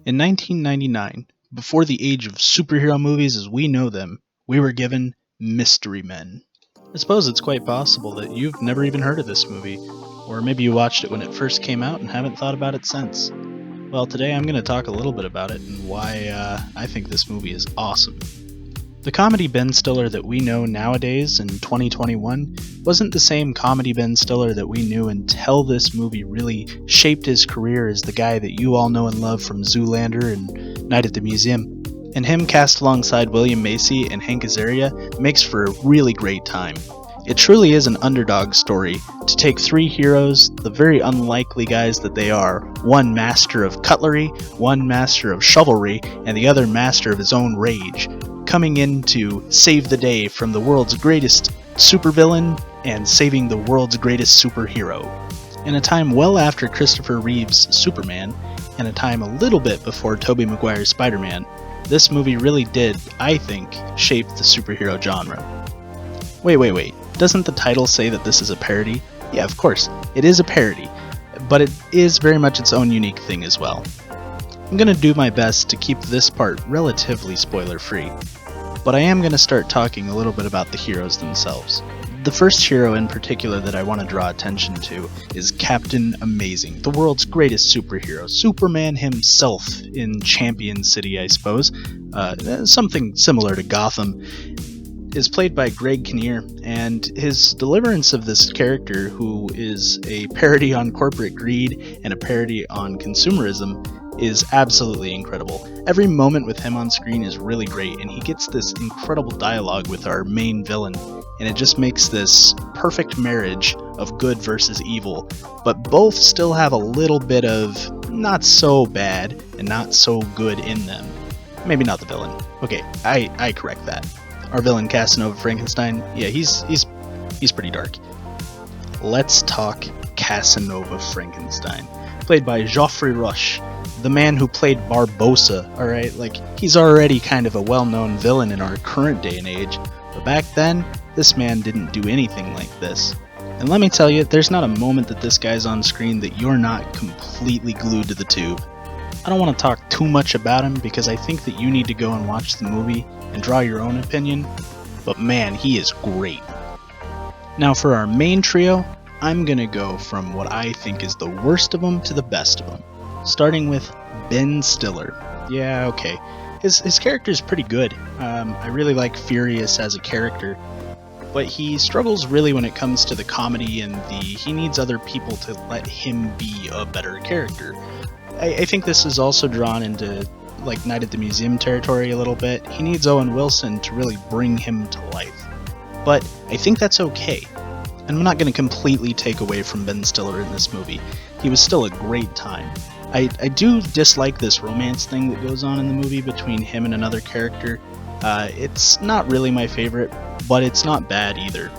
In 1999, before the age of superhero movies as we know them, we were given Mystery Men. I suppose it's quite possible that you've never even heard of this movie, or maybe you watched it when it first came out and haven't thought about it since. Well, today I'm going to talk a little bit about it and why I think this movie is awesome. The comedy Ben Stiller that we know nowadays in 2021 wasn't the same comedy Ben Stiller that we knew until this movie really shaped his career as the guy that you all know and love from Zoolander and Night at the Museum. And him cast alongside William Macy and Hank Azaria makes for a really great time. It truly is an underdog story to take three heroes, the very unlikely guys that they are, one master of cutlery, one master of chivalry, and the other master of his own rage, coming in to save the day from the world's greatest supervillain and saving the world's greatest superhero. In a time well after Christopher Reeve's Superman, and a time a little bit before Tobey Maguire's Spider-Man, this movie really did, I think, shape the superhero genre. Wait. Doesn't the title say that this is a parody? Yeah, of course, it is a parody, but it is very much its own unique thing as well. I'm going to do my best to keep this part relatively spoiler-free, but I am going to start talking a little bit about the heroes themselves. The first hero in particular that I want to draw attention to is Captain Amazing, the world's greatest superhero, Superman himself in Champion City, I suppose, something similar to Gotham, is played by Greg Kinnear, and his deliverance of this character, who is a parody on corporate greed and a parody on consumerism, is absolutely incredible. Every moment with him on screen is really great, and he gets this incredible dialogue with our main villain, and it just makes this perfect marriage of good versus evil, but both still have a little bit of not so bad and not so good in them. Maybe not the villain. Okay, I correct that. Our villain Casanova Frankenstein, yeah, he's pretty dark. Let's talk Casanova Frankenstein, played by Geoffrey Rush, the man who played Barbossa, alright? Like, he's already kind of a well-known villain in our current day and age, but back then, this man didn't do anything like this. And let me tell you, there's not a moment that this guy's on screen that you're not completely glued to the tube. I don't want to talk too much about him because I think that you need to go and watch the movie and draw your own opinion, but man, he is great. Now for our main trio, I'm gonna go from what I think is the worst of them to the best of them, starting with Ben Stiller. Yeah, okay, his character is pretty good. I really like Furious as a character, but he struggles really when it comes to the comedy and he needs other people to let him be a better character. I think this is also drawn into like Night at the Museum territory a little bit. He needs Owen Wilson to really bring him to life. But I think that's okay. And I'm not going to completely take away from Ben Stiller in this movie. He was still a great time. I do dislike this romance thing that goes on in the movie between him and another character. It's not really my favorite, but it's not bad either.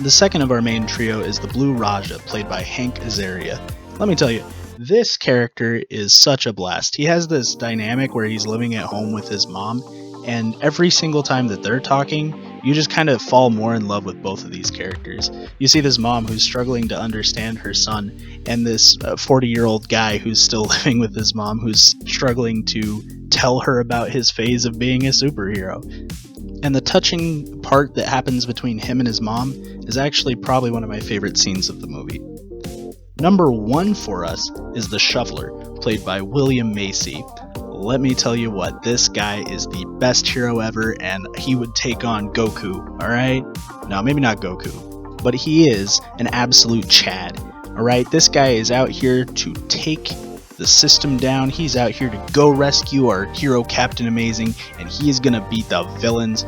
The second of our main trio is the Blue Raja, played by Hank Azaria. Let me tell you, this character is such a blast. He has this dynamic where he's living at home with his mom, and every single time that they're talking, you just kind of fall more in love with both of these characters. You see this mom who's struggling to understand her son, and this 40-year-old guy who's still living with his mom who's struggling to tell her about his phase of being a superhero. And the touching part that happens between him and his mom is actually probably one of my favorite scenes of the movie. Number one for us is the Shuffler, played by William Macy. Let me tell you what, this guy is the best hero ever, and he would take on Goku, alright? No, maybe not Goku, but he is an absolute Chad, alright? This guy is out here to take the system down. He's out here to go rescue our hero Captain Amazing, and he's gonna beat the villains,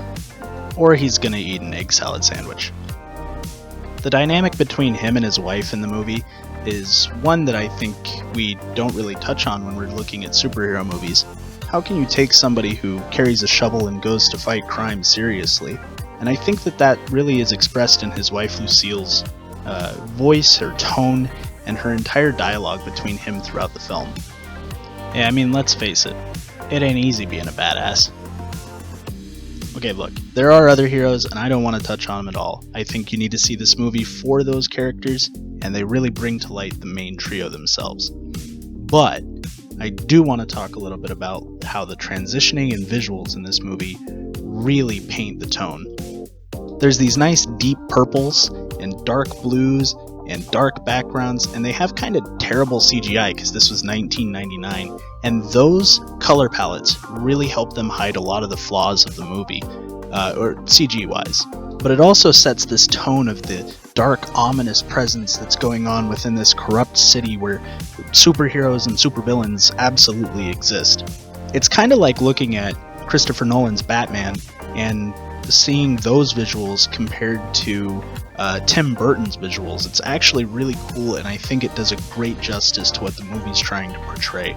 or he's gonna eat an egg salad sandwich. The dynamic between him and his wife in the movie is one that I think we don't really touch on when we're looking at superhero movies. How can you take somebody who carries a shovel and goes to fight crime seriously? And I think that really is expressed in his wife Lucille's voice, her tone, and her entire dialogue between him throughout the film. Yeah, I mean, let's face it, it ain't easy being a badass. Okay, look, there are other heroes, and I don't want to touch on them at all. I think you need to see this movie for those characters, and they really bring to light the main trio themselves. But I do want to talk a little bit about how the transitioning and visuals in this movie really paint the tone. There's these nice deep purples and dark blues and dark backgrounds, and they have kind of terrible CGI because this was 1999, and those color palettes really help them hide a lot of the flaws of the movie, or CG wise. But it also sets this tone of the dark, ominous presence that's going on within this corrupt city where superheroes and supervillains absolutely exist. It's kind of like looking at Christopher Nolan's Batman and seeing those visuals compared to Tim Burton's visuals. It's actually really cool, and I think it does a great justice to what the movie's trying to portray.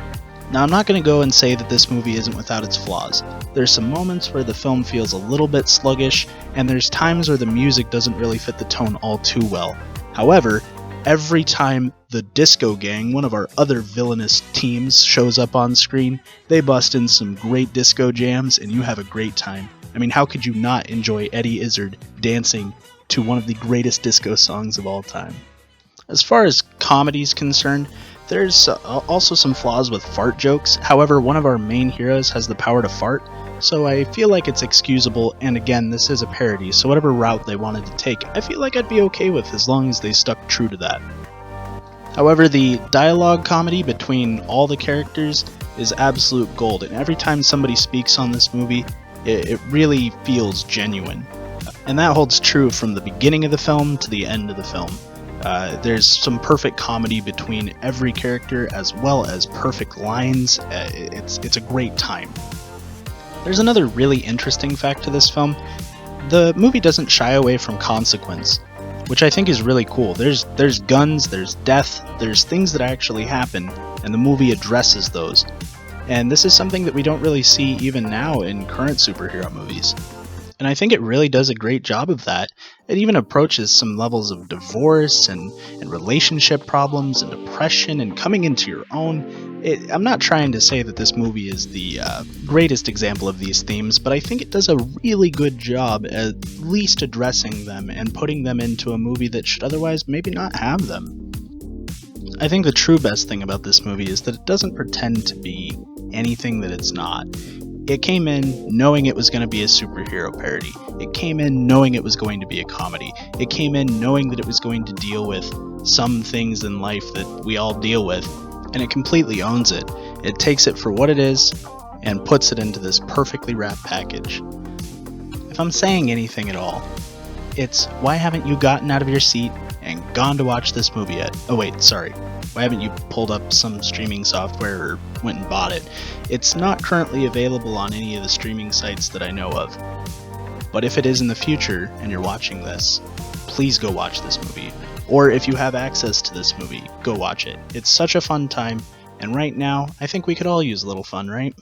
Now, I'm not going to go and say that this movie isn't without its flaws. There's some moments where the film feels a little bit sluggish, and there's times where the music doesn't really fit the tone all too well. However, every time the Disco Gang, one of our other villainous teams, shows up on screen, they bust in some great disco jams, and you have a great time. I mean, how could you not enjoy Eddie Izzard dancing to one of the greatest disco songs of all time? As far as comedy's concerned, there's also some flaws with fart jokes. However, one of our main heroes has the power to fart, so I feel like it's excusable, and again, this is a parody, so whatever route they wanted to take, I feel like I'd be okay with as long as they stuck true to that. However, the dialogue comedy between all the characters is absolute gold, and every time somebody speaks on this movie, it really feels genuine. And that holds true from the beginning of the film to the end of the film. There's some perfect comedy between every character as well as perfect lines. It's a great time. There's another really interesting fact to this film. The movie doesn't shy away from consequence, which I think is really cool. There's guns, there's death, there's things that actually happen, and the movie addresses those. And this is something that we don't really see even now in current superhero movies. And I think it really does a great job of that. It even approaches some levels of divorce and relationship problems and depression and coming into your own. I'm not trying to say that this movie is the greatest example of these themes, but I think it does a really good job at least addressing them and putting them into a movie that should otherwise maybe not have them. I think the true best thing about this movie is that it doesn't pretend to be anything that it's not. It came in knowing it was going to be a superhero parody. It came in knowing it was going to be a comedy. It came in knowing that it was going to deal with some things in life that we all deal with, and it completely owns it. It takes it for what it is and puts it into this perfectly wrapped package. If I'm saying anything at all, it's why haven't you gotten out of your seat and gone to watch this movie yet? Oh wait, sorry. Why haven't you pulled up some streaming software or went and bought it? It's not currently available on any of the streaming sites that I know of. But if it is in the future and you're watching this, please go watch this movie. Or if you have access to this movie, go watch it. It's such a fun time, and right now, I think we could all use a little fun, right?